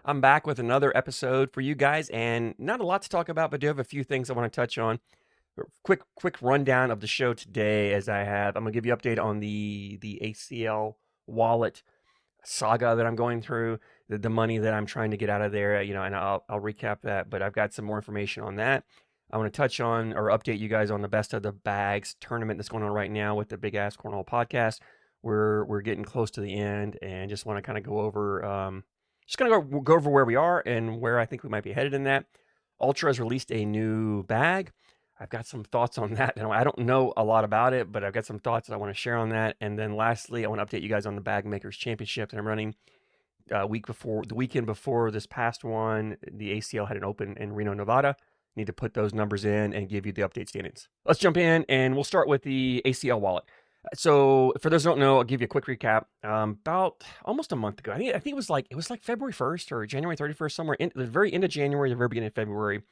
I'm back with another episode for you guys, and not a lot to talk about, but do have a few things I want to touch on. Quick rundown of the show today, as I'm gonna give you an update on the ACL wallet saga that I'm going through, the money that I'm trying to get out of there, and I'll recap that. But I've got some more information on that. I want to touch on or update you guys on the best of the bags tournament that's going on right now with the Big Ass Cornhole podcast. We're getting close to the end, and just want to kind of go over just gonna go over where we are and where I think we might be headed in that. Ultra has released a new bag. I've got some thoughts on that. I don't know a lot about it, but I've got some thoughts that I want to share on that. And then lastly, I want to update you guys on the Bagmakers Championship that I'm running. The weekend before this past one, the ACL had an open in Reno, Nevada. Need to put those numbers in and give you the update standings. Let's jump in, and we'll start with the ACL wallet. So for those who don't know, I'll give you a quick recap. About almost a month ago, I think it was like February 1st or January 31st, somewhere in the very end of January, the very beginning of February.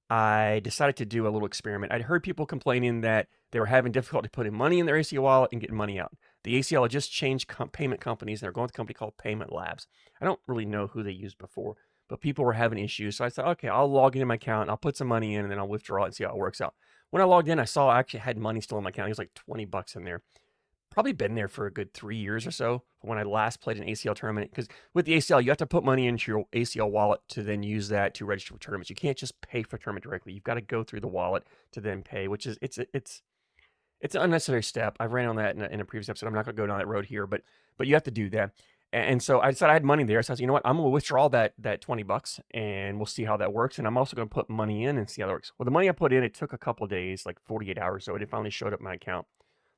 I decided to do a little experiment. I'd heard people complaining that they were having difficulty putting money in their ACL wallet and getting money out. The ACL had just changed payment companies, and they're going with a company called Payment Labs. I don't really know who they used before, but people were having issues. So I said, okay, I'll log into my account, I'll put some money in, and then I'll withdraw it and see how it works out. When I logged in, I saw I actually had money still in my account. It was like $20 in there. Probably been there for a good 3 years or so when I last played an ACL tournament. Because with the ACL, you have to put money into your ACL wallet to then use that to register for tournaments. You can't just pay for a tournament directly. You've got to go through the wallet to then pay, which is it's an unnecessary step. I've ran on that in a previous episode. I'm not going to go down that road here, but you have to do that. And so I decided I had money there. So I said, you know what? I'm going to withdraw that $20 and we'll see how that works. And I'm also going to put money in and see how that works. Well, the money I put in, it took a couple of days, like 48 hours. So it finally showed up in my account.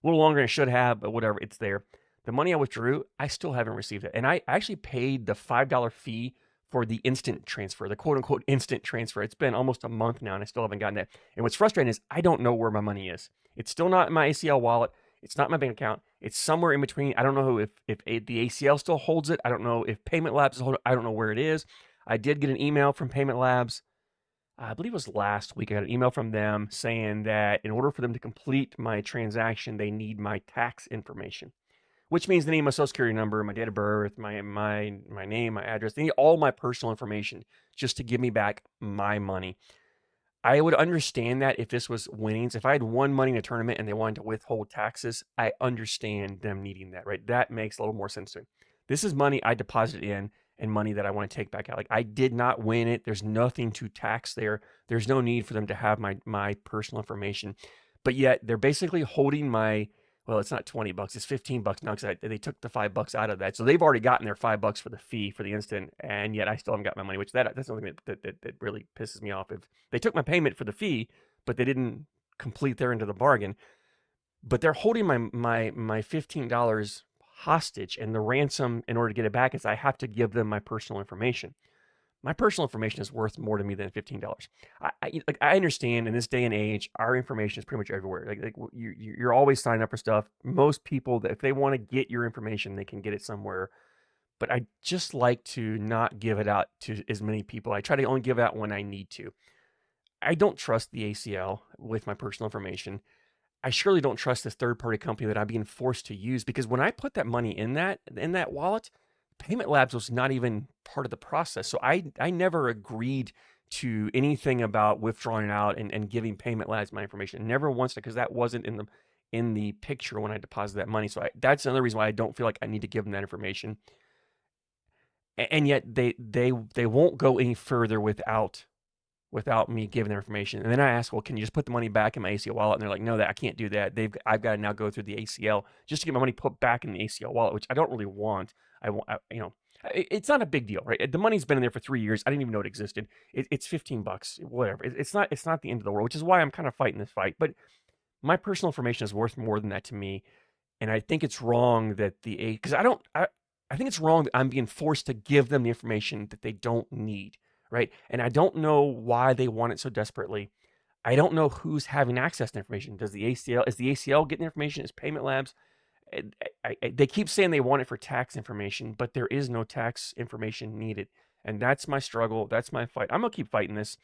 A little longer than it should have, but whatever, it's there. The money I withdrew, I still haven't received it. And I actually paid the $5 fee for the instant transfer, the quote unquote instant transfer. It's been almost a month now and I still haven't gotten that. And what's frustrating is I don't know where my money is. It's still not in my ACL wallet. It's not in my bank account. It's somewhere in between. I don't know if the ACL still holds it. I don't know if Payment Labs holds it. I don't know where it is. I did get an email from Payment Labs. I believe it was last week. I got an email from them saying that in order for them to complete my transaction, they need my tax information, which means they need my social security number, my date of birth, my name, my address. They need all my personal information just to give me back my money. I would understand that if this was winnings. If I had won money in a tournament and they wanted to withhold taxes, I understand them needing that, right? That makes a little more sense to me. This is money I deposited in and money that I want to take back out. Like I did not win it. There's nothing to tax there. There's no need for them to have my personal information. But yet they're basically holding my, well, it's not $20, it's $15 now because they took the $5 out of that. So they've already gotten their $5 for the fee for the instant, and yet I still haven't got my money, which that's something that really pisses me off. If they took my payment for the fee, but they didn't complete their end of the bargain, but they're holding my $15 hostage, and the ransom in order to get it back is I have to give them my personal information. My personal information is worth more to me than $15. I understand in this day and age, our information is pretty much everywhere. Like you're always signing up for stuff. Most people, if they want to get your information, they can get it somewhere. But I just like to not give it out to as many people. I try to only give it out when I need to. I don't trust the ACL with my personal information. I surely don't trust this third-party company that I'm being forced to use, because when I put that money in that wallet, Payment Labs was not even part of the process. So I never agreed to anything about withdrawing out and giving Payment Labs my information. Never once, because that wasn't in the picture when I deposited that money. So that's another reason why I don't feel like I need to give them that information. And yet they won't go any further without me giving their information. And then I asked, well, can you just put the money back in my ACL wallet? And they're like, no, that I can't do that. I've got to now go through the ACL just to get my money put back in the ACL wallet, which I don't really want. It's not a big deal, right? The money's been in there for 3 years. I didn't even know it existed. It's $15, whatever. It's not the end of the world, which is why I'm kind of fighting this fight. But my personal information is worth more than that to me. And I think it's wrong that because I think it's wrong that I'm being forced to give them the information that they don't need. Right. And I don't know why they want it so desperately. I don't know who's having access to information. Is the ACL getting information? Is Payment Labs? They keep saying they want it for tax information, but there is no tax information needed. And that's my struggle. That's my fight. I'm going to keep fighting this.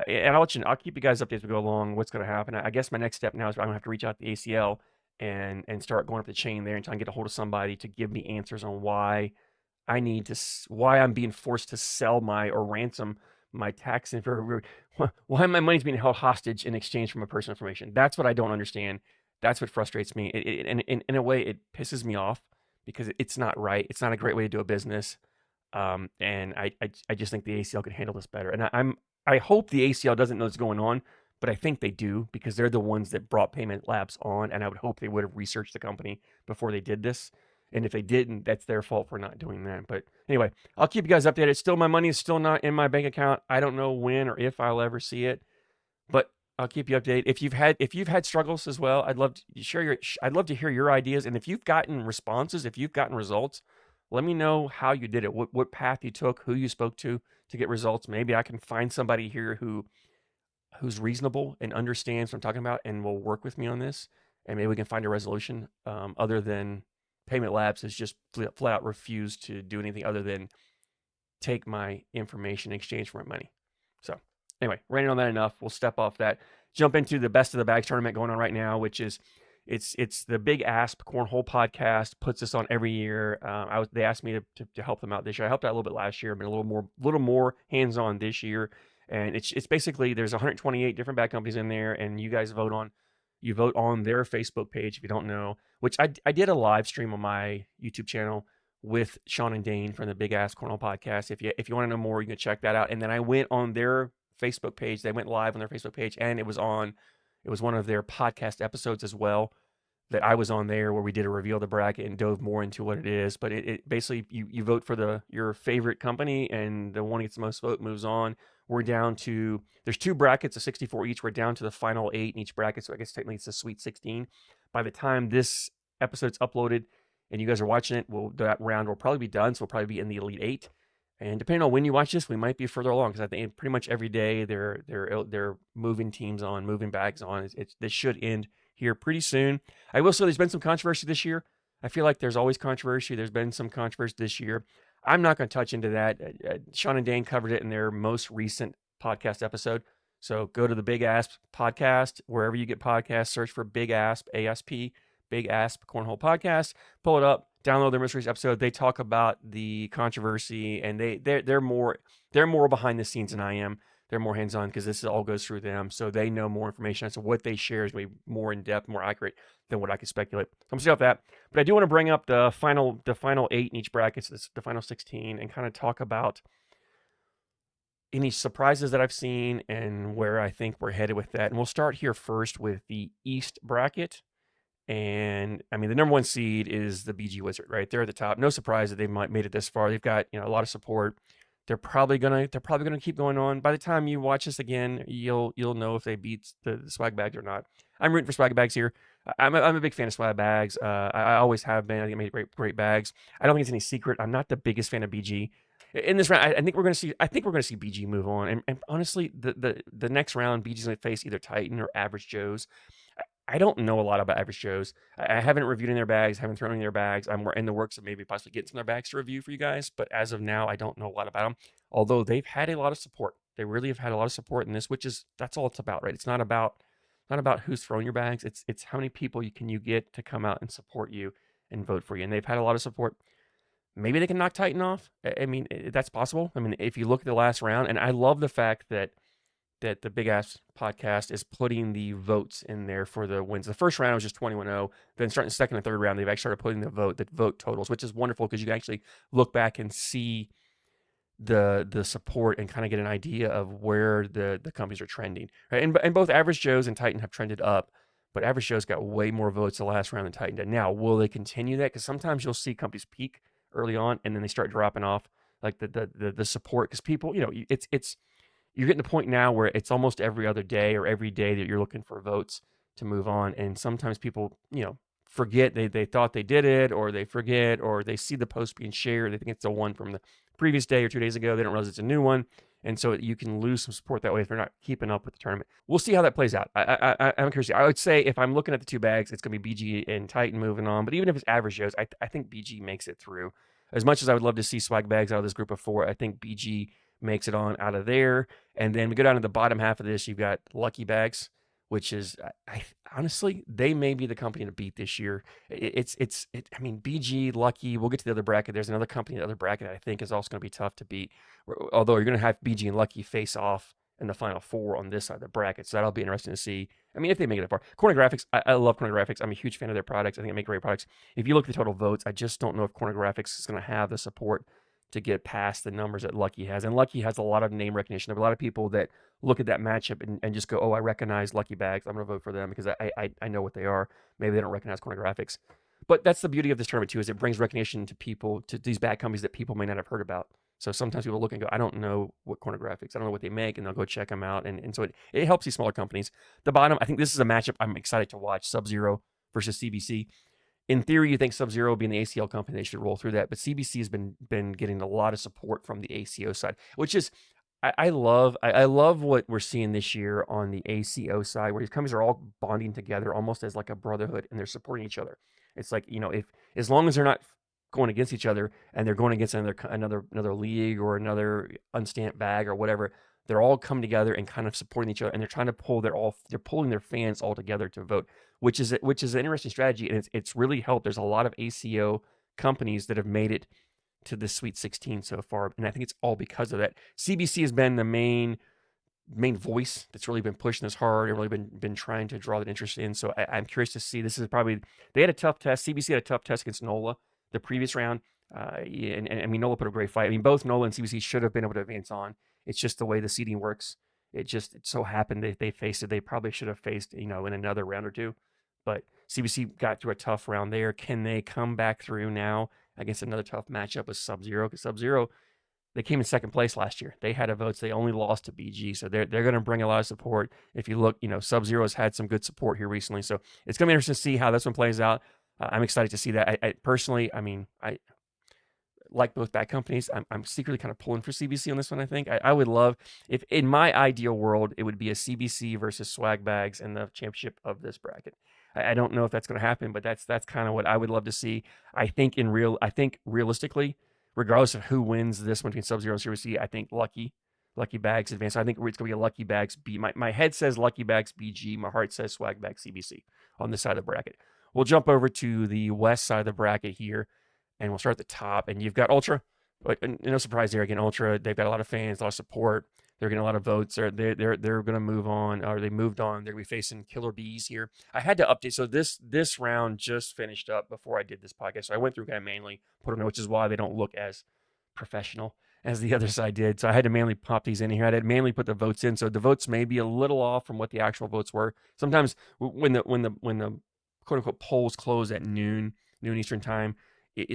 And I'll keep you guys updated as we go along what's going to happen. I guess my next step now is I'm going to have to reach out to the ACL and start going up the chain there and try and get a hold of somebody to give me answers on why why I'm being forced to sell or ransom my tax info, why my money's being held hostage in exchange for my personal information. That's what I don't understand. That's what frustrates me. And in a way, it pisses me off because it's not right. It's not a great way to do a business. And I just think the ACL could handle this better. And I hope the ACL doesn't know what's going on, but I think they do because they're the ones that brought Payment Labs on, and I would hope they would have researched the company before they did this. And if they didn't, that's their fault for not doing that. But anyway, I'll keep you guys updated. Still, my money is still not in my bank account. I don't know when or if I'll ever see it, but I'll keep you updated. If you've had struggles as well, I'd love to hear your ideas. And if you've gotten responses, if you've gotten results, let me know how you did it, what path you took, who you spoke to get results. Maybe I can find somebody here who's reasonable and understands what I'm talking about and will work with me on this. And maybe we can find a resolution other than Payment Labs has just flat out refused to do anything other than take my information in exchange for my money. So anyway, ranting on that enough. We'll step off that. Jump into the Best of the Bags tournament going on right now, which is it's the Big Asp Cornhole podcast puts this on every year. They asked me to help them out this year. I helped out a little bit last year. I've been a little more hands on this year, and it's basically there's 128 different bag companies in there, and you guys vote on their Facebook page if you don't know. Which I did a live stream on my YouTube channel with Sean and Dane from the Big Asp Cornhole podcast. If you want to know more, you can check that out. And then I went on their Facebook page. They went live on their Facebook page, and it was one of their podcast episodes as well that I was on there where we did a reveal of the bracket and dove more into what it is. But it basically you vote for your favorite company, and the one who gets the most vote moves on. We're down to there's 2 brackets of 64 each. We're down to the final 8 in each bracket, so I guess technically it's a Sweet 16. By the time this episode's uploaded and you guys are watching it, that round will probably be done. So we'll probably be in the Elite 8. And depending on when you watch this, we might be further along because I think pretty much every day they're moving teams on, moving bags on. This should end here pretty soon. I will say there's been some controversy this year. I feel like there's always controversy. There's been some controversy this year. I'm not going to touch into that. Sean and Dane covered it in their most recent podcast episode. So go to the Big Asp podcast, wherever you get podcasts, search for Big Asp, ASP, Big Asp Cornhole Podcast, pull it up, download their most recent episode. They talk about the controversy, and they're more behind the scenes than I am. They're more hands-on because this all goes through them, so they know more information. So what they share is going to be more in-depth, more accurate than what I could speculate. So I'm still off that, but I do want to bring up the final 8 in each bracket, so the final 16, and kind of talk about any surprises that I've seen and where I think we're headed with that. And we'll start here first with the East bracket. And I mean, the number 1 seed is the BG Wizard, right? They're at the top. No surprise that they've made it this far. They've got a lot of support. They're probably gonna keep going on. By the time you watch this again, you'll know if they beat the swag bags or not. I'm rooting for swag bags here. I'm a big fan of swag bags. I always have been. I think they made great bags. I don't think it's any secret. I'm not the biggest fan of BG. In this round, I think we're gonna see BG move on. And honestly, the next round, BG's gonna face either Titan or Average Joe's. I don't know a lot about Average Joe's. I haven't reviewed in their bags, haven't thrown in their bags. I'm in the works of maybe possibly getting some of their bags to review for you guys. But as of now, I don't know a lot about them. Although they've had a lot of support. They really have had a lot of support in this, that's all it's about, right? It's not about who's throwing your bags. It's how many people you get to come out and support you and vote for you. And they've had a lot of support. Maybe they can knock Titan off. I mean, that's possible. I mean, if you look at the last round, and I love the fact that the Big Asp podcast is putting the votes in there for the wins. The first round was just 21-0. Then starting the second and third round, they've actually started putting the vote totals, which is wonderful because you can actually look back and see the support and kind of get an idea of where the companies are trending. Right? And both Average Joe's and Titan have trended up, but Average Joe's got way more votes the last round than Titan did. Now, will they continue that? Because sometimes you'll see companies peak early on and then they start dropping off, like the support, because people, it's you're getting to the point now where it's almost every other day or every day that you're looking for votes to move on. And sometimes people, forget they thought they did it, or they forget, or they see the post being shared. They think it's the one from the previous day or 2 days ago. They don't realize it's a new one. And so you can lose some support that way if they're not keeping up with the tournament. We'll see how that plays out. I'm curious. I would say if I'm looking at the 2 bags, it's going to be BG and Titan moving on. But even if it's Average Joe's, I think BG makes it through. As much as I would love to see swag bags out of this group of 4, I think BG makes it on out of there. And then we go down to the bottom half of this. You've got Lucky Bags, which is, I honestly, they may be the company to beat this year. I mean, BG, Lucky, we'll get to the other bracket. There's another company in the other bracket that I think is also going to be tough to beat. Although you're going to have BG and Lucky face off in the final four on this side of the bracket. So that'll be interesting to see. I mean, if they make it that far. Corner Graphics, I love Corner Graphics. I'm a huge fan of their products. I think they make great products. If you look at the total votes, I just don't know if Corner Graphics is going to have the support to get past the numbers that Lucky has. And Lucky has a lot of name recognition. There are a lot of people that look at that matchup and just go, oh, I recognize Lucky Bags. I'm going to vote for them because I know what they are. Maybe they don't recognize Corner Graphics. But that's the beauty of this tournament, too, is it brings recognition to people, to these bad companies that people may not have heard about. So sometimes people look and go, I don't know what Corner Graphics, I don't know what they make, and they'll go check them out. And so it helps these smaller companies. The bottom, I think this is a matchup I'm excited to watch, Sub-Zero versus CBC. In theory, you think Sub-Zero being the ACL company, they should roll through that. But CBC has been getting a lot of support from the ACO side, which is, I love what we're seeing this year on the ACO side, where these companies are all bonding together almost as like a brotherhood, and they're supporting each other. It's like, if as long as they're not going against each other and they're going against another league or another unstamped bag or whatever, they're all coming together and kind of supporting each other, and they're trying to they're pulling their fans all together to vote, which is an interesting strategy, and it's really helped. There's a lot of ACO companies that have made it to the Sweet 16 so far, and I think it's all because of that. CBC has been the main voice that's really been pushing this hard and really been trying to draw that interest in. So I'm curious to see. This is probably, they had a tough test. CBC had a tough test against NOLA the previous round. And I mean, NOLA put a great fight. I mean, both NOLA and CBC should have been able to advance on. It's just the way the seeding works. It so happened they faced it. They probably should have faced, in another round or two. But CBC got through a tough round there. Can they come back through now against another tough matchup with Sub-Zero? Because Sub-Zero, they came in second place last year. They had a votes. They only lost to BG. So they're going to bring a lot of support. If you look, Sub-Zero has had some good support here recently. So it's going to be interesting to see how this one plays out. I'm excited to see that. I personally, I like both bad companies. I'm secretly kind of pulling for CBC on this one, I think. I would love, if in my ideal world, it would be a CBC versus Swag Bags in the championship of this bracket. I don't know if that's going to happen, but that's kind of what I would love to see. I think realistically, regardless of who wins this one between Sub-Zero and CBC, I think Lucky Bags advance. I think it's going to be a Lucky Bags B. My head says Lucky Bags BG. My heart says Swag Bags CBC on this side of the bracket. We'll jump over to the west side of the bracket here, and we'll start at the top. And you've got Ultra. But no surprise there. Again, Ultra, they've got a lot of fans, a lot of support. They're getting a lot of votes. They're going to move on, or they moved on. They're going to be facing Killer Bees here. I had to update. So this round just finished up before I did this podcast. So I went through kind of manually, put them, which is why they don't look as professional as the other side did. So I had to manually pop these in here. I had to manually put the votes in. So the votes may be a little off from what the actual votes were. Sometimes when the quote unquote polls close at noon Eastern time,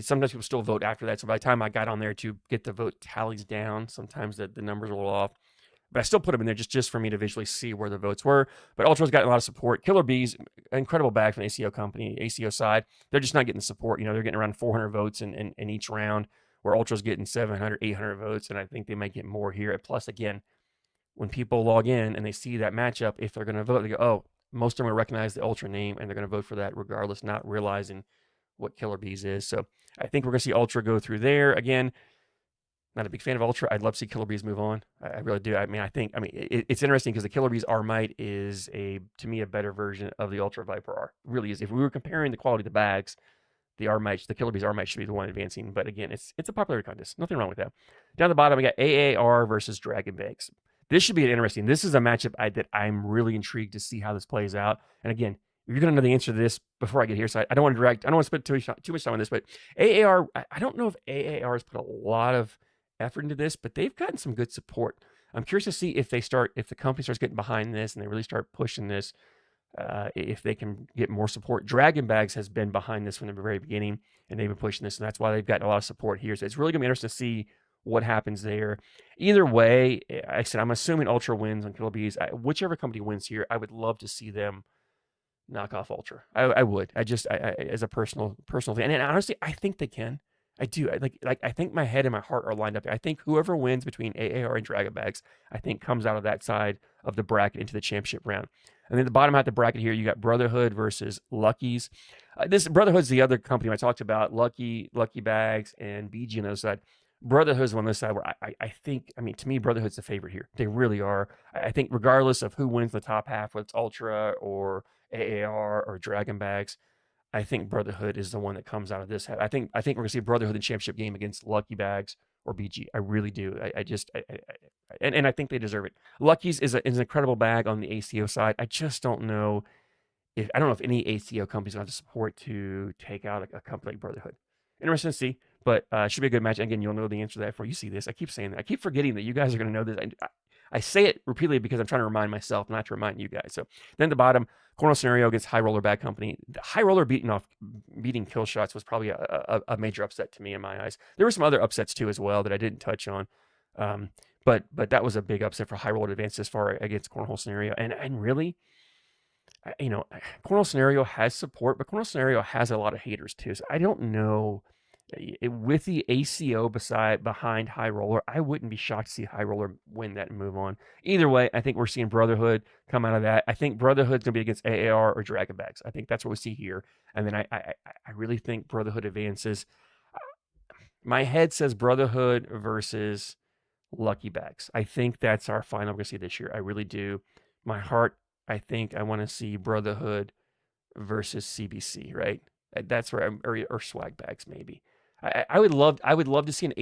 sometimes people still vote after that. So by the time I got on there to get the vote tallies down, sometimes the numbers are a little off. But I still put them in there just for me to visually see where the votes were. But Ultra's got a lot of support. Killer Bees, incredible bag from the ACO company, ACO side. They're just not getting the support. They're getting around 400 votes in each round, where Ultra's getting 700, 800 votes. And I think they might get more here. Plus, again, when people log in and they see that matchup, if they're going to vote, they go, oh, most of them will recognize the Ultra name, and they're going to vote for that regardless, not realizing what Killer Bees is. So I think we're going to see Ultra go through there. Again, not a big fan of Ultra. I'd love to see Killer Bees move on. I really do. It's interesting because the Killer Bees R-Mite is to me a better version of the Ultra Viper R. It really is. If we were comparing the quality of the bags, the Killer Bees R-Mite should be the one advancing. But again, it's a popularity contest. Nothing wrong with that. Down the bottom, we got AAR versus Dragon Bags. This should be interesting. This is a matchup that I'm really intrigued to see how this plays out. And again, you're going to know the answer to this before I get here, so I don't want to spend too much time on this. But AAR, I don't know if AAR has put a lot of effort into this, but they've gotten some good support. I'm curious to see if the company starts getting behind this and they really start pushing this, if they can get more support. Dragon Bags has been behind this from the very beginning, and they've been pushing this, and that's why they've gotten a lot of support here. So it's really going to be interesting to see what happens there. Either way, I said, I'm assuming Ultra wins on Killer Bees. Whichever company wins here, I would love to see them knock off Ultra. I would. I as a personal thing. And honestly, I think they can. I do. I think my head and my heart are lined up. I think whoever wins between AAR and Dragon Bags, I think comes out of that side of the bracket into the championship round. And then the bottom half of the bracket here, you got Brotherhood versus Lucky's. This Brotherhood's the other company I talked about. Lucky Bags, and BG on the other side. Brotherhood's on this side where I think, I mean, to me, Brotherhood's the favorite here. They really are. I think regardless of who wins the top half, whether it's Ultra or AAR or Dragon Bags, I think Brotherhood is the one that comes out of this. I think we're gonna see Brotherhood in the championship game against Lucky Bags or BG. I really do. And I think they deserve it. Lucky's is an incredible bag on the ACO side. I just don't know if I don't know if any ACO company's gonna have the support to take out a company like Brotherhood. Interesting to see, but should be a good match. Again, you'll know the answer to that before you see this. I keep saying that. I keep forgetting that you guys are gonna know this. I say it repeatedly because I'm trying to remind myself, not to remind you guys. So then the bottom, Cornhole Scenario against High Roller Bag Company. The High Roller beating Kill Shots was probably a major upset to me in my eyes. There were some other upsets too as well that I didn't touch on. But that was a big upset for High Roller to advance this far against Cornhole Scenario. And really, Cornhole Scenario has support, but Cornhole Scenario has a lot of haters too. So I don't know. With the ACO behind High Roller, I wouldn't be shocked to see High Roller win that and move on. Either way, I think we're seeing Brotherhood come out of that. I think Brotherhood's going to be against AAR or Dragon Bags. I think that's what we see here. And then I really think Brotherhood advances. My head says Brotherhood versus Lucky Bags. I think that's our final we're going to see this year. I really do. My heart, I think I want to see Brotherhood versus CBC, right? That's where or Swag Bags maybe. I would love to see an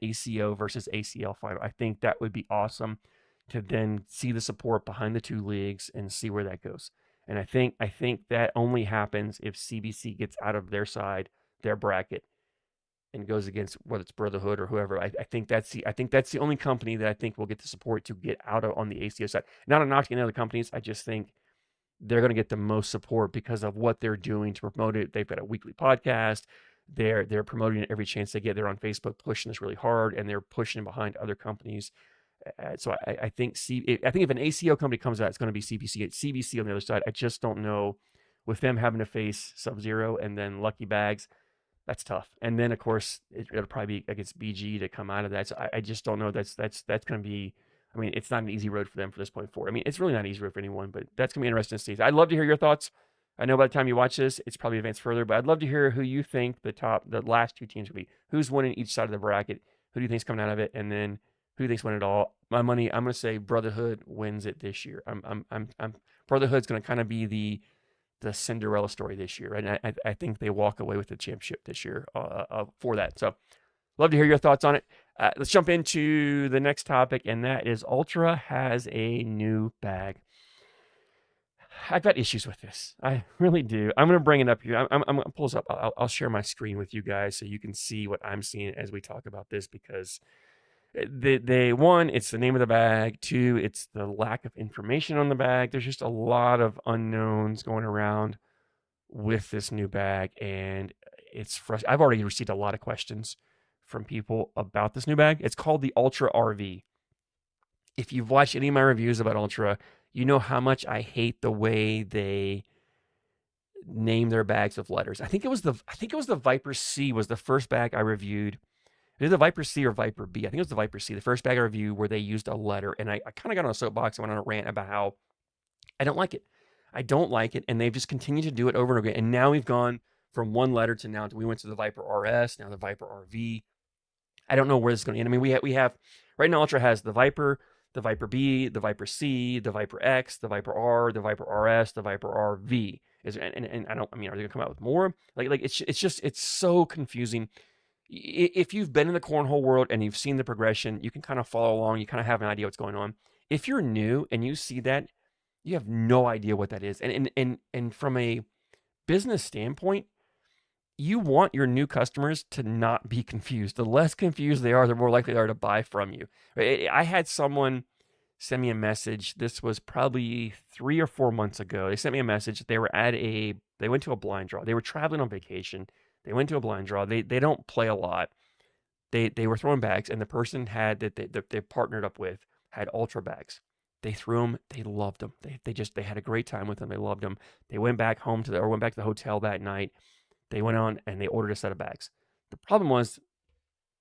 ACO versus ACL final. I think that would be awesome to then see the support behind the two leagues and see where that goes. And I think that only happens if CBC gets out of their side, their bracket, and goes against whether it's Brotherhood or whoever. I think that's the only company that I think will get the support to get out of on the ACO side. Not a knock to any other companies. I just think they're going to get the most support because of what they're doing to promote it. They've got a weekly podcast. They're promoting it every chance they get. They're on Facebook pushing this really hard, and they're pushing behind other companies. So I think if an ACO company comes out, it's going to be CBC on the other side. I just don't know with them having to face Sub-Zero and then Lucky Bags. That's tough. And then of course it'll probably be against BG to come out of that. So I just don't know. That's going to be. I mean, it's not an easy road for them for this point forward. I mean, it's really not an easy road for anyone, but that's going to be interesting to see. I'd love to hear your thoughts. I know by the time you watch this, it's probably advanced further, but I'd love to hear who you think the last two teams will be. Who's winning each side of the bracket? Who do you think's coming out of it? And then who do you think's winning it all? My money, I'm going to say Brotherhood wins it this year. Brotherhood's going to kind of be the Cinderella story this year, right? And I think they walk away with the championship this year for that. So love to hear your thoughts on it. Let's jump into the next topic, and that is Ultra has a new bag. I've got issues with this. I really do. I'm going to bring it up here. I'm going to pull this up. I'll share my screen with you guys so you can see what I'm seeing as we talk about this, because one, it's the name of the bag. Two, it's the lack of information on the bag. There's just a lot of unknowns going around with this new bag, and it's frustrating. I've already received a lot of questions from people about this new bag. It's called the Ultra RV. If you've watched any of my reviews about Ultra, you know how much I hate the way they name their bags with letters. I think it was the Viper C was the first bag I reviewed. It was the Viper C or Viper B. I think it was the Viper C, the first bag I reviewed where they used a letter. And I kind of got on a soapbox and went on a rant about how I don't like it. I don't like it. And they've just continued to do it over and over again. And now we've gone from one letter to now we went to the Viper RS, now the Viper RV. I don't know where this is going to end. I mean, we have right now Ultra has the Viper B, the Viper C, the Viper X, the Viper R, the Viper RS, the Viper RV. And I don't. I mean, are they gonna come out with more? Like it's so confusing. If you've been in the cornhole world and you've seen the progression, you can kind of follow along. You kind of have an idea what's going on. If you're new and you see that, you have no idea what that is. And from a business standpoint, you want your new customers to not be confused. The less confused they are, the more likely they are to buy from you. I had someone send me a message. This was probably 3 or 4 months ago. They sent me a message. They went to a blind draw. They were traveling on vacation. They went to a blind draw. They don't play a lot. They were throwing bags, and the person that they partnered up with had Ultra bags. They threw them. They loved them. They had a great time with them. They loved them. They went back home went back to the hotel that night. They went on and they ordered a set of bags. The problem was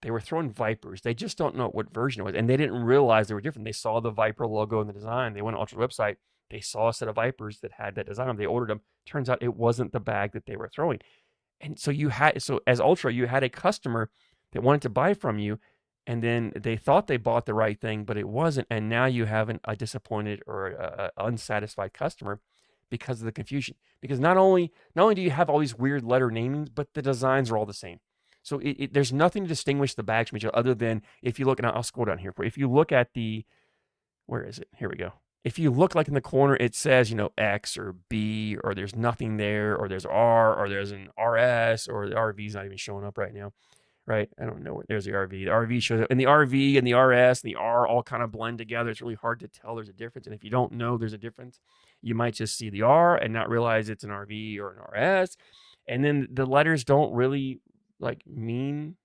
they were throwing Vipers. They just don't know what version it was. And they didn't realize they were different. They saw the Viper logo in the design. They went on Ultra's website. They saw a set of Vipers that had that design on them. They ordered them. Turns out it wasn't the bag that they were throwing. And so as Ultra, you had a customer that wanted to buy from you, and then they thought they bought the right thing, but it wasn't, and now you have a disappointed or a unsatisfied customer because of the confusion. Because not only do you have all these weird letter namings, but the designs are all the same. So there's nothing to distinguish the bags from each other other than if you look, and I'll scroll down here for you. If you look at where is it? Here we go. If you look like in the corner, it says, X or B, or there's nothing there, or there's R, or there's an RS, or the RV is not even showing up right now, right? I don't know where, there's the RV. The RV shows up, and the RV and the RS and the R all kind of blend together. It's really hard to tell there's a difference. And if you don't know there's a difference, you might just see the R and not realize it's an RV or an RS. And then the letters don't really mean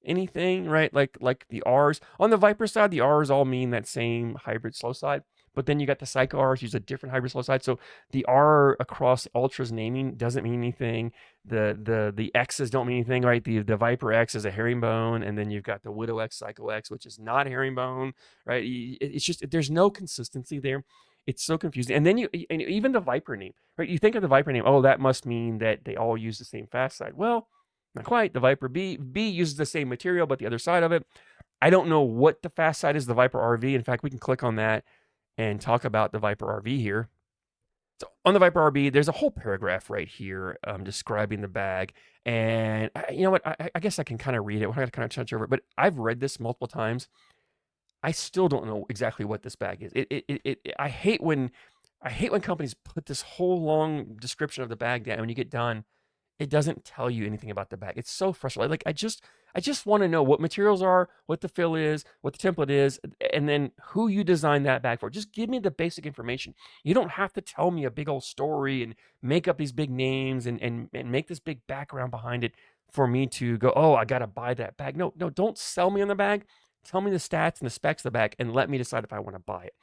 anything, right? Like the R's on the Viper side, the R's all mean that same hybrid slow side. But then you got the Psycho R's use a different hybrid slow side. So the R across Ultra's naming doesn't mean anything. The X's don't mean anything, right? The Viper X is a herringbone, and then you've got the Widow X, Psycho X, which is not herringbone, right? It's just there's no consistency there. It's so confusing. And then and even the Viper name, right? You think of the Viper name, oh, that must mean that they all use the same fast side. Well, not quite. The Viper B uses the same material, but the other side of it. I don't know what the fast side is, the Viper RV. In fact, we can click on that and talk about the Viper RV here. So on the Viper RV, there's a whole paragraph right here describing the bag. And you know what? I guess I can kind of read it. We're going to kind of touch over it, but I've read this multiple times. I still don't know exactly what this bag is. I hate when companies put this whole long description of the bag down, and when you get done, it doesn't tell you anything about the bag. It's so frustrating. Like I just want to know what materials are, what the fill is, what the template is, and then who you designed that bag for. Just give me the basic information. You don't have to tell me a big old story and make up these big names and make this big background behind it for me to go, oh, I got to buy that bag. No, don't sell me on the bag. Tell me the stats and the specs of the bag and let me decide if I want to buy it.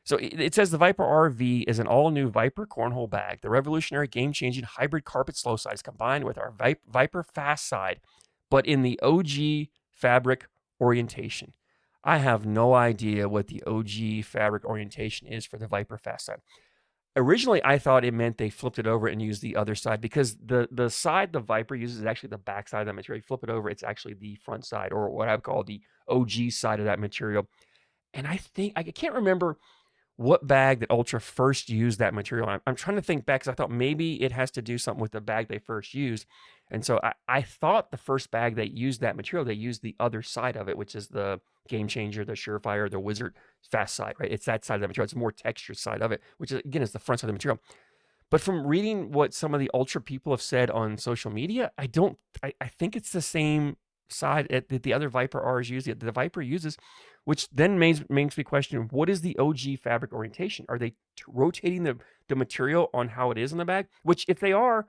So it says the Viper RV is an all-new Viper cornhole bag. The revolutionary, game-changing hybrid carpet slow size combined with our Viper fast side, but in the OG fabric orientation. I have no idea what the OG fabric orientation is for the Viper fast side. Originally, I thought it meant they flipped it over and used the other side, because the side the Viper uses is actually the back side of that material. You flip it over, it's actually the front side, or what I would call the OG side of that material. And I can't remember what bag that Ultra first used that material. I'm trying to think back, because I thought maybe it has to do something with the bag they first used. And so I thought the first bag that used that material, they used the other side of it, which is the Game Changer, the Surefire, the Wizard fast side, right? It's that side of the material. It's a more textured side of it, which is, again, is the front side of the material. But from reading what some of the Ultra people have said on social media, I think it's the same side that the other Viper R's use, the Viper uses, which then makes me question, what is the OG fabric orientation? Are they rotating the material on how it is in the bag? Which, if they are,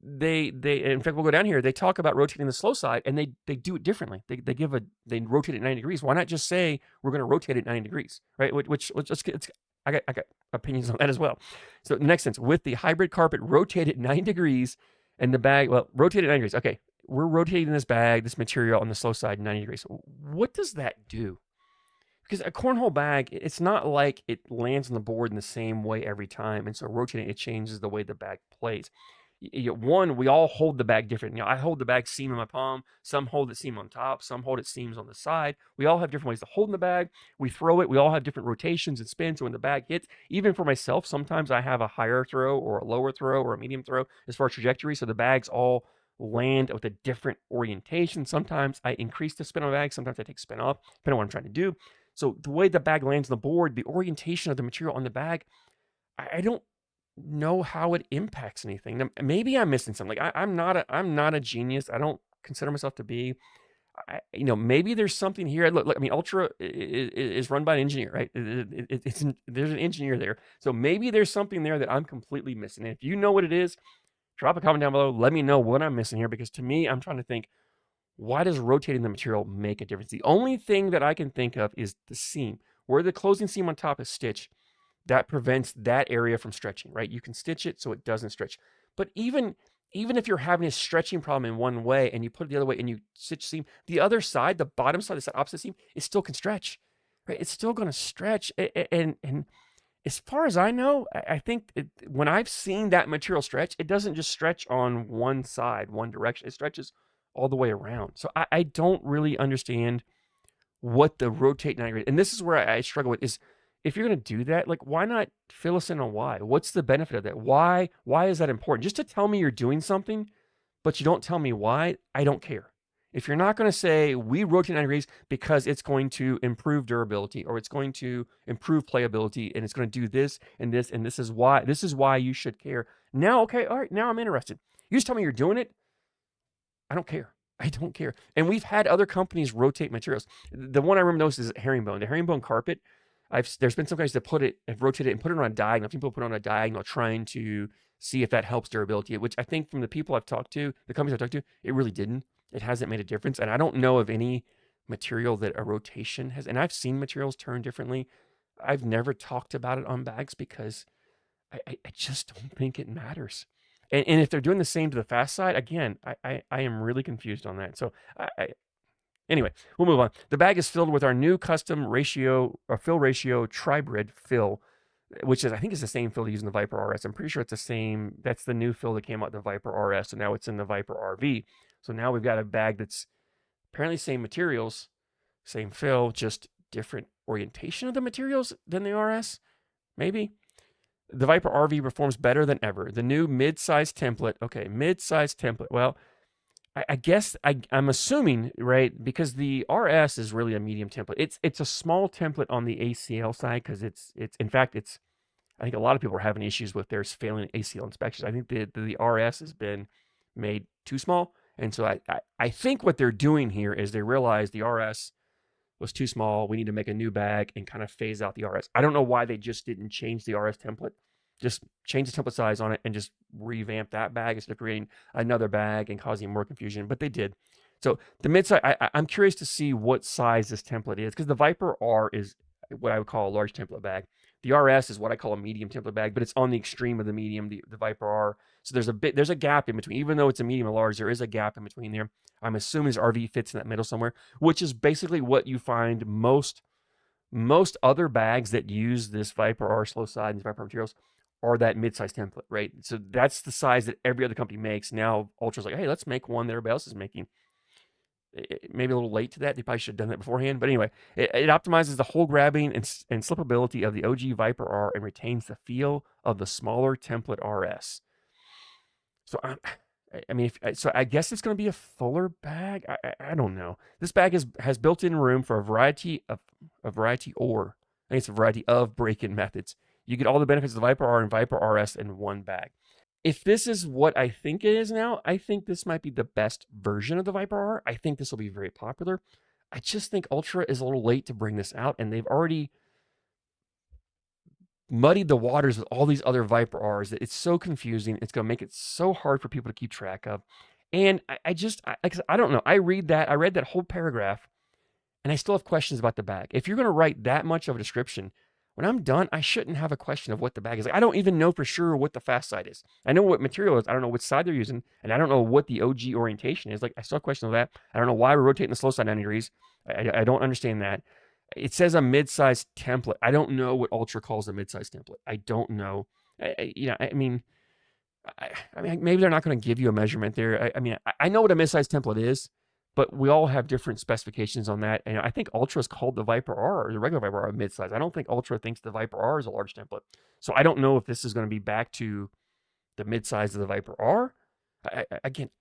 they in fact, we'll go down here, they talk about rotating the slow side, and they do it differently. They rotate it 90 degrees. Why not just say we're going to rotate it 90 degrees, right? I got opinions on that as well. So the next sense, with the hybrid carpet rotated 90 degrees and the bag, rotated 90 degrees. Okay, we're rotating this bag, this material on the slow side 90 degrees. What does that do? Because a cornhole bag, it's not like it lands on the board in the same way every time. And so rotating, it changes the way the bag plays. One, we all hold the bag different. I hold the bag seam in my palm. Some hold it seam on top. Some hold it seams on the side. We all have different ways to hold in the bag. We throw it. We all have different rotations and spins. So when the bag hits, even for myself, sometimes I have a higher throw or a lower throw or a medium throw as far as trajectory. So the bags all land with a different orientation. Sometimes I increase the spin on the bag. Sometimes I take spin off, depending on what I'm trying to do. So the way the bag lands on the board, the orientation of the material on the bag, I don't know how it impacts anything. Now, maybe I'm missing something. Like I'm not a genius. I don't consider myself to be. Maybe there's something here. Look, I mean, Ultra is run by an engineer, right? There's an engineer there. So maybe there's something there that I'm completely missing. And if you know what it is, drop a comment down below. Let me know what I'm missing here, because to me, I'm trying to think, why does rotating the material make a difference? The only thing that I can think of is the seam. Where the closing seam on top is stitched, that prevents that area from stretching, right? You can stitch it so it doesn't stretch. But even if you're having a stretching problem in one way and you put it the other way and you stitch seam, the other side, the bottom side, the opposite seam, it still can stretch, right? It's still going to stretch. And as far as I know, I think when I've seen that material stretch, it doesn't just stretch on one side, one direction. It stretches all the way around. So I don't really understand what the rotate 90 degrees, and this is where I struggle with, is if you're going to do that, like, why not fill us in on why? What's the benefit of that? Why is that important? Just to tell me you're doing something, but you don't tell me why, I don't care. If you're not going to say we rotate 90 degrees because it's going to improve durability, or it's going to improve playability, and it's going to do this and this, and this is why you should care. Now, okay, all right, now I'm interested. You just tell me you're doing it, I don't care. I don't care. And we've had other companies rotate materials. The one I remember most is herringbone. The herringbone carpet, there's been some guys that have rotated it and put it on a diagonal. People put it on a diagonal trying to see if that helps durability, which I think from the people I've talked to, the companies I've talked to, it really didn't. It hasn't made a difference. And I don't know of any material that a rotation has. And I've seen materials turn differently. I've never talked about it on bags because I just don't think it matters. And if they're doing the same to the fast side, again, I am really confused on that. So anyway, we'll move on. The bag is filled with our new custom fill ratio tribrid fill, which I think is the same fill used in the Viper RS. I'm pretty sure it's the same. That's the new fill that came out the Viper RS, so now it's in the Viper RV. So now we've got a bag that's apparently same materials, same fill, just different orientation of the materials than the RS, maybe. The Viper RV performs better than ever. The new mid-size template. Okay, mid-size template. Well, I guess I'm assuming, right, because the RS is really a medium template. It's a small template on the ACL side because it's in fact, I think a lot of people are having issues with theirs failing ACL inspections. I think the RS has been made too small. And so I think what they're doing here is they realize the RS was too small. We need to make a new bag and kind of phase out the RS. I don't know why they just didn't change the RS template. Just change the template size on it and just revamp that bag instead of creating another bag and causing more confusion. But they did. So the mid-size, I'm curious to see what size this template is, because the Viper R is what I would call a large template bag. The RS is what I call a medium template bag, but it's on the extreme of the medium, the Viper R. So there's a gap in between. Even though it's a medium and large, there is a gap in between there. I'm assuming this RV fits in that middle somewhere, which is basically what you find most other bags that use this Viper R slow side and these Viper materials are that mid-size template, right? So that's the size that every other company makes. Now Ultra's like, hey, let's make one that everybody else is making. Maybe a little late to that. They probably should have done that beforehand. But anyway, it optimizes the hole grabbing and slippability of the OG Viper R and retains the feel of the smaller template RS. So so I guess it's going to be a fuller bag. I don't know. This bag has built-in room for a variety of break-in methods. You get all the benefits of the Viper R and Viper RS in one bag. If this is what I think it is now, I think this might be the best version of the Viper R. I think this will be very popular. I just think Ultra is a little late to bring this out, and they've already muddied the waters with all these other Viper Rs that it's so confusing. It's going to make it so hard for people to keep track of. And I don't know. I read that whole paragraph, and I still have questions about the bag. If you're going to write that much of a description, when I'm done, I shouldn't have a question of what the bag is. Like, I don't even know for sure what the fast side is. I know what material is. I don't know which side they're using, and I don't know what the OG orientation is. Like, I still have questions of that. I don't know why we're rotating the slow side 90 degrees. I don't understand that. It says a mid-size template. I don't know what Ultra calls a mid-size template. I don't know. Maybe they're not going to give you a measurement there. I know what a mid-size template is, but we all have different specifications on that. And I think Ultra is called the Viper R, or the regular Viper R, a mid-size. I don't think Ultra thinks the Viper R is a large template. So I don't know if this is going to be back to the mid-size of the Viper R.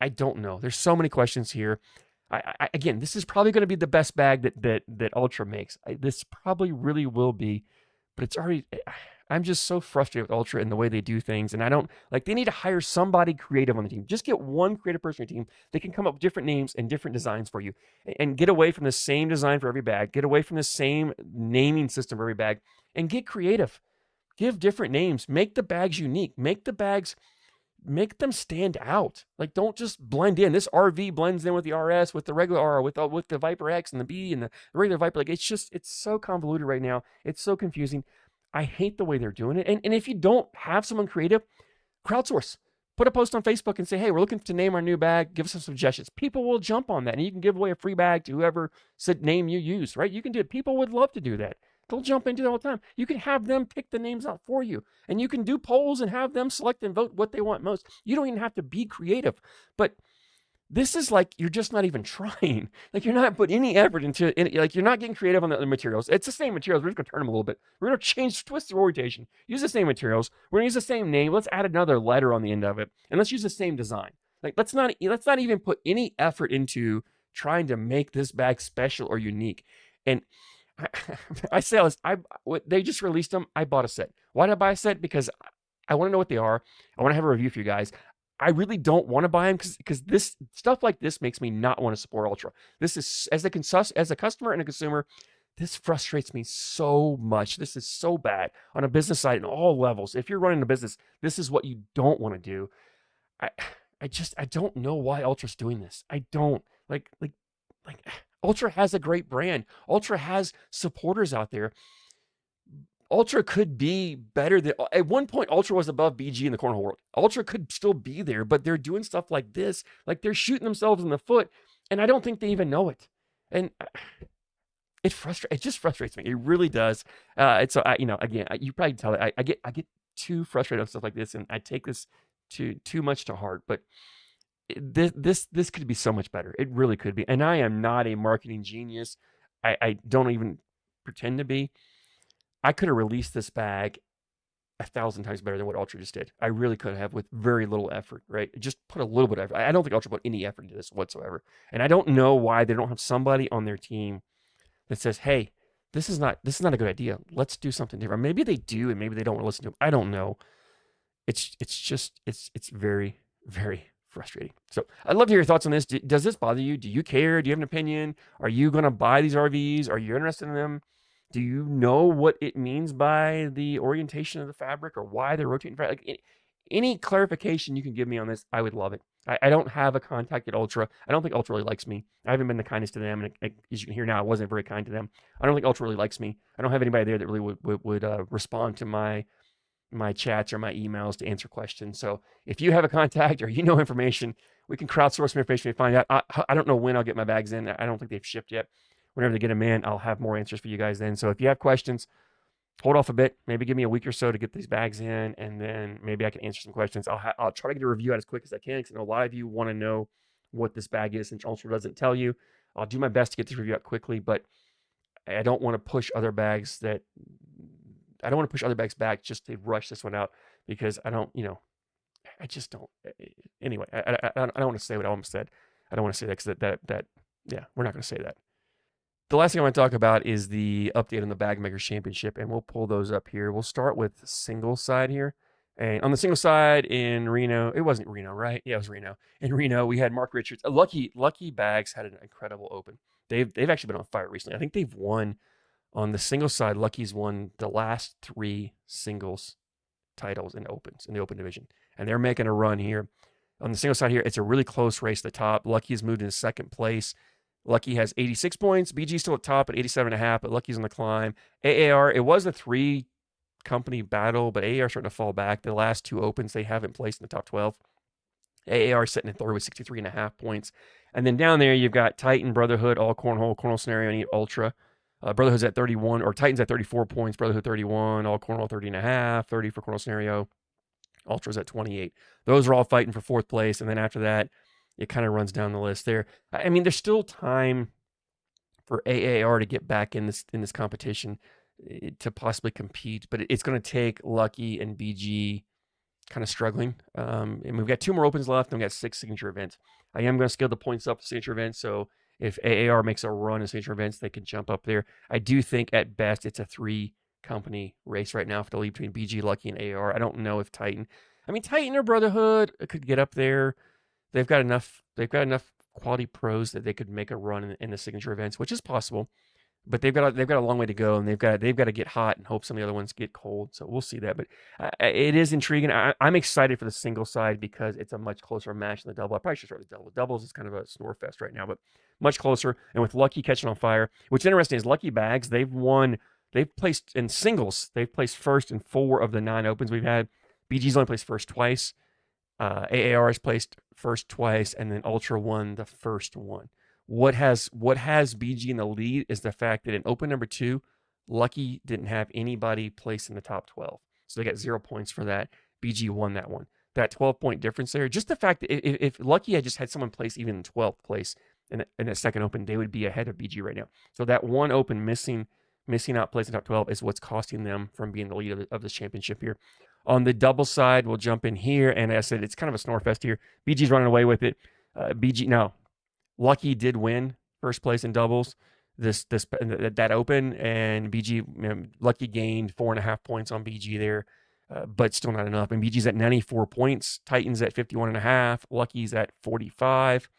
I don't know. There's so many questions here. Again, this is probably going to be the best bag that Ultra makes. This probably really will be, but it's already. I'm just so frustrated with Ultra and the way they do things, and I don't like. They need to hire somebody creative on the team. Just get one creative person on your team. They can come up with different names and different designs for you, and get away from the same design for every bag. Get away from the same naming system for every bag, and get creative. Give different names. Make the bags unique. Make them stand out. Like, don't just blend in. This RV blends in with the RS, with the regular R, with the Viper X and the B and the regular Viper. Like, it's so convoluted right now. It's so confusing. I hate the way they're doing it. And if you don't have someone creative, crowdsource. Put a post on Facebook and say, hey, we're looking to name our new bag. Give us some suggestions. People will jump on that, and you can give away a free bag to whoever said name you use, right? You can do it. People would love to do that. They'll jump into it all the time. You can have them pick the names out for you, and you can do polls and have them select and vote what they want most. You don't even have to be creative, but This is like you're just not even trying. Like you're not putting any effort into it. Like you're not getting creative on the materials. It's the same materials. We're just gonna turn them a little bit. We're gonna change, twist the orientation. Use the same materials. We're gonna use the same name. Let's add another letter on the end of it, and let's use the same design. Like let's not even put any effort into trying to make this bag special or unique. And I, I say all this. They just released them. I bought a set. Why did I buy a set? Because I want to know what they are. I want to have a review for you guys. I really don't want to buy them because this stuff like this makes me not want to support Ultra. This is as a customer and a consumer, this frustrates me so much. This is so bad on a business side in all levels. If you're running a business, this is what you don't want to do. I I don't know why Ultra's doing this. I don't like Ultra has a great brand. Ultra has supporters out there. Ultra could be better than at one point. Ultra was above BG in the cornhole world. Ultra could still be there, but they're doing stuff like this, like they're shooting themselves in the foot, and I don't think they even know it. And it just frustrates me. It really does. It's again, you probably tell it. I get too frustrated on stuff like this, and I take this too much to heart. But this could be so much better. It really could be. And I am not a marketing genius. I don't even pretend to be. I could have released this bag 1,000 times better than what Ultra just did. I really could have with very little effort, right? Just put a little bit of effort. I don't think Ultra put any effort into this whatsoever. And I don't know why they don't have somebody on their team that says, hey, this is not a good idea. Let's do something different. Maybe they do, and maybe they don't want to listen to them. I don't know. It's very, very frustrating. So I'd love to hear your thoughts on this. Does this bother you? Do you care? Do you have an opinion? Are you going to buy these RVs? Are you interested in them? Do you know what it means by the orientation of the fabric or why they're rotating fabric? Like any clarification you can give me on this, I would love it. I don't have a contact at Ultra. I don't think Ultra really likes me. I haven't been the kindest to them, and as you can hear now, I wasn't very kind to them. I don't think Ultra really likes me. I don't have anybody there that really would respond to my chats or my emails to answer questions. So if you have a contact or you know information, we can crowdsource some information to find out. I don't know when I'll get my bags in. I don't think they've shipped yet. Whenever they get them in, I'll have more answers for you guys then. So if you have questions, hold off a bit. Maybe give me a week or so to get these bags in, and then maybe I can answer some questions. I'll try to get a review out as quick as I can because I know a lot of you want to know what this bag is, since Ultra doesn't tell you. I'll do my best to get this review out quickly, but I don't want to push other bags back just to rush this one out because I just don't. Anyway, I don't want to say what I almost said. I don't want to say that because yeah, we're not going to say that. The last thing I want to talk about is the update on the Bagmakers Championship, and we'll pull those up here. We'll start with single side here. And on the single side in Reno, it wasn't Reno, right? Yeah, it was Reno. In Reno, we had Mark Richards. Lucky Bags had an incredible open. They've actually been on fire recently. I think they've won on the single side. Lucky's won the last 3 singles titles in the open division, and they're making a run here. On the single side here, it's a really close race at the top. Lucky's moved into second place. Lucky has 86 points. BG's still at top at 87.5, but Lucky's on the climb. AAR, it was a 3-company battle, but AAR starting to fall back. The last 2 opens they haven't placed in the top 12. AAR sitting at third with 63.5 points. And then down there, you've got Titan, Brotherhood, all Cornhole Scenario, and Ultra. Brotherhood's at 31, or Titan's at 34 points. Brotherhood 31, all Cornhole 30.5, 30 for Cornhole Scenario. Ultra's at 28. Those are all fighting for 4th place. And then after that, it kind of runs down the list there. I mean, there's still time for AAR to get back in this competition to possibly compete, but it's going to take Lucky and BG kind of struggling. And we've got 2 more opens left, and we've got 6 signature events. I am going to scale the points up to signature events, so if AAR makes a run in signature events, they can jump up there. I do think at best it's a 3-company race right now for the lead between BG, Lucky, and AAR. I don't know if Titan or Brotherhood could get up there. They've got enough quality pros that they could make a run in the signature events, which is possible. But they've got a long way to go, and they've got to get hot and hope some of the other ones get cold. So we'll see that. But it is intriguing. I'm excited for the single side because it's a much closer match than the double. I probably should start with double. Doubles is kind of a snore fest right now, but much closer. And with Lucky catching on fire, what's interesting is Lucky Bags, they've placed in singles. They've placed first in 4 of the 9 opens we've had. BG's only placed first twice. AAR has placed first twice, and then Ultra won the first one. What has BG in the lead is the fact that in open number 2, Lucky didn't have anybody placed in the top 12. So they got 0 points for that. BG won that one. that 12-point difference there. Just the fact that if Lucky had just had someone place even in 12th place in the second open, they would be ahead of BG right now. So that one open missing out place in top 12 is what's costing them from being the lead of this championship here. On the double side, we'll jump in here, and as I said, it's kind of a snore fest here. BG's running away with it. Lucky did win first place in doubles that open, and BG Lucky gained 4.5 points on BG there, but still not enough. And BG's at 94 points, Titans at 51.5, Lucky's at 45.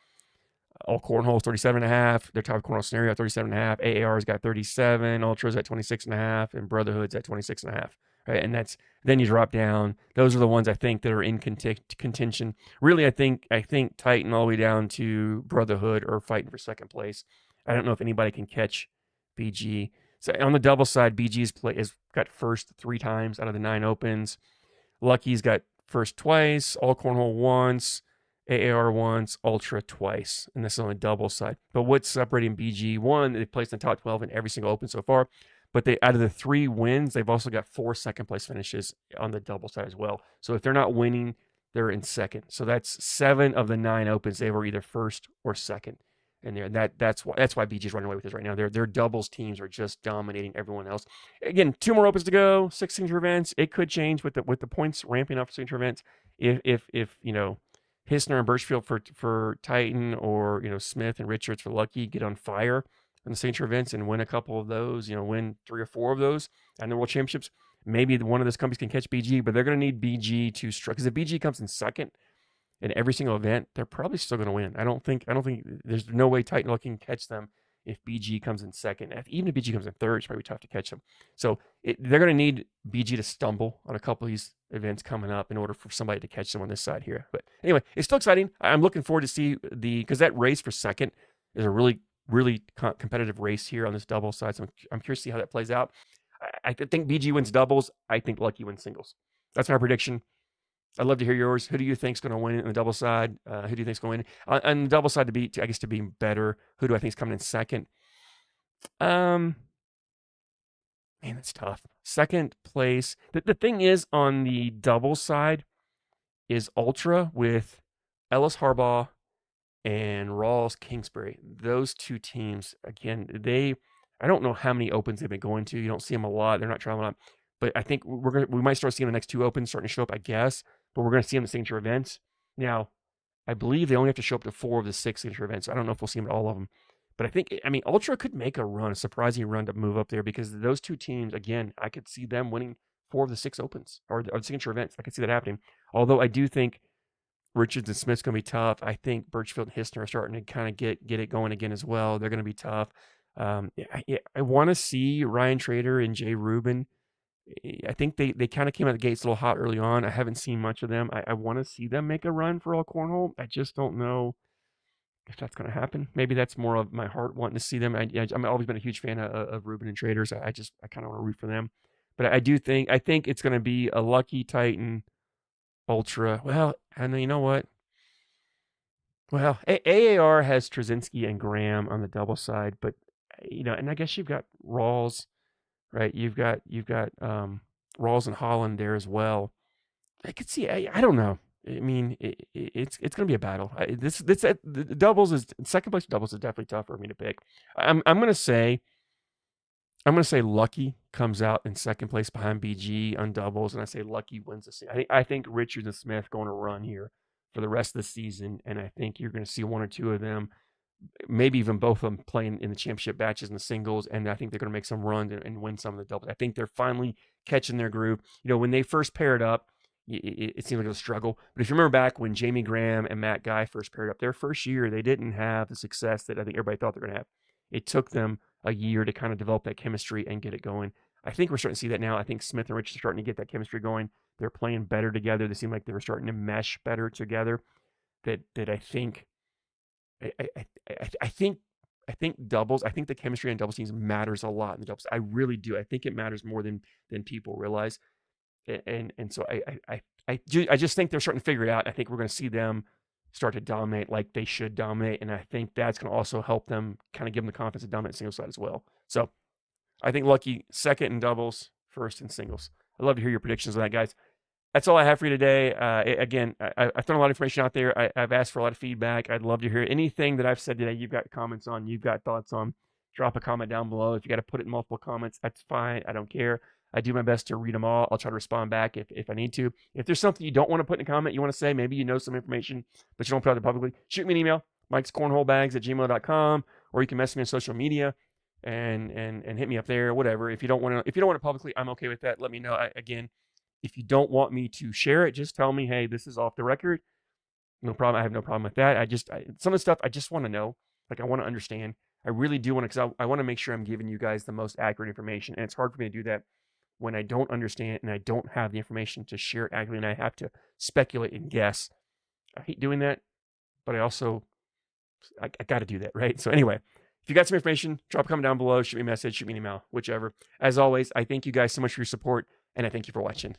All Cornhole's 37.5. Their top Cornhole scenario at 37.5. AAR's got 37. Ultra's at 26.5, and Brotherhood's at 26.5. Right, and then you drop down. Those are the ones I think that are in contention. Really, I think Titan all the way down to Brotherhood are fighting for second place. I don't know if anybody can catch BG. So on the double side, BG's has got first 3 times out of the 9 opens. Lucky's got first twice. All Cornhole once. AAR once, Ultra twice, and this is on the double side. But what's separating BG? One, they placed in the top 12 in every single open so far, but out of the 3 wins, they've also got 4 second place finishes on the double side as well. So if they're not winning, they're in second. So that's 7 of the 9 opens. They were either first or second in there. That's why BG's running away with this right now. Their doubles teams are just dominating everyone else. Again, 2 more opens to go, 6 signature events. It could change with the points ramping up for signature events. If Hissner and Birchfield for Titan, or Smith and Richards for Lucky get on fire in the signature events and win a couple of those, win 3 or 4 of those and the World Championships. Maybe one of those companies can catch BG, but they're going to need BG to strike. Because if BG comes in second in every single event, they're probably still going to win. I don't think there's no way Titan Lucky can catch them if BG comes in second. Even if BG comes in third, it's probably tough to catch them. So they're going to need BG to stumble on a couple of these events coming up in order for somebody to catch them on this side here. But anyway, it's still exciting. I'm looking forward to see because that race for second is a really, really competitive race here on this double side. So I'm curious to see how that plays out. I think BG wins doubles. I think Lucky wins singles. That's my prediction. I'd love to hear yours. Who do you think's going to win in the double side? Who do you think's going to win on the double side to be better? Who do I think's coming in second? Man, that's tough. Second place. The thing is, on the double side is Ultra with Ellis Harbaugh and Rawls Kingsbury. Those 2 teams, again, I don't know how many opens they've been going to. You don't see them a lot. They're not traveling up. But I think we might start seeing the next 2 opens starting to show up, I guess. But we're going to see them in the signature events. Now, I believe they only have to show up to 4 of the 6 signature events. So I don't know if we'll see them at all of them. But Ultra could make a surprising run to move up there, because those 2 teams, again, I could see them winning 4 of the 6 opens or the signature events. I could see that happening. Although I do think Richards and Smith's going to be tough. I think Birchfield and Hissner are starting to kind of get it going again as well. They're going to be tough. I want to see Ryan Trader and Jay Rubin. I think they kind of came out the gates a little hot early on. I haven't seen much of them. I want to see them make a run for all Cornhole. I just don't know if that's going to happen. Maybe that's more of my heart wanting to see them. I've always been a huge fan of Rubin and Traders. I kind of want to root for them. But I think it's going to be a Lucky, Titan, Ultra. Well, and you know what? Well, AAR has Trzynski and Graham on the double side, but and I guess you've got Rawls. Right, you've got Rawls and Holland there as well. I could see. I don't know. It's going to be a battle. The doubles is second place. Doubles is definitely tough for me to pick. I'm going to say Lucky comes out in second place behind BG on doubles, and I say Lucky wins the season. I think Richards and Smith going to run here for the rest of the season, and I think you're going to see 1 or 2 of them, maybe even both of them, playing in the championship batches and the singles, and I think they're going to make some runs and win some of the doubles. I think they're finally catching their groove. When they first paired up, it seemed like it was a struggle. But if you remember back when Jamie Graham and Matt Guy first paired up, their first year, they didn't have the success that I think everybody thought they were going to have. It took them a year to kind of develop that chemistry and get it going. I think we're starting to see that now. I think Smith and Rich are starting to get that chemistry going. They're playing better together. They seem like they were starting to mesh better together. That I think I think doubles. I think the chemistry on doubles teams matters a lot in the doubles. I really do. I think it matters more than people realize. And so I just think they're starting to figure it out. I think we're going to see them start to dominate like they should dominate, and I think that's going to also help them kind of give them the confidence to dominate single side as well. So I think Lucky second in doubles, first in singles. I'd love to hear your predictions on that, guys. that's all I have for you today. Again, I've thrown a lot of information out there. I've asked for a lot of feedback. I'd love to hear anything that I've said today. You've got comments on, you've got thoughts on. Drop a comment down below. If you got to put it in multiple comments, that's fine. I don't care. I do my best to read them all. I'll try to respond back if I need to. If there's something you don't want to put in a comment, you want to say, maybe you know some information, but you don't put it out there publicly, shoot me an email, MikesCornholeBags@gmail.com, or you can message me on social media and hit me up there, whatever. If you don't want it publicly, I'm okay with that. Let me know. Again, if you don't want me to share it, just tell me, hey, this is off the record. No problem. I have no problem with that. Some of the stuff I just want to know. Like, I want to understand. I really do want to, because I want to make sure I'm giving you guys the most accurate information. And it's hard for me to do that when I don't understand and I don't have the information to share it accurately, and I have to speculate and guess. I hate doing that, but I got to do that, right? So anyway, if you got some information, drop a comment down below, shoot me a message, shoot me an email, whichever. As always, I thank you guys so much for your support, and I thank you for watching.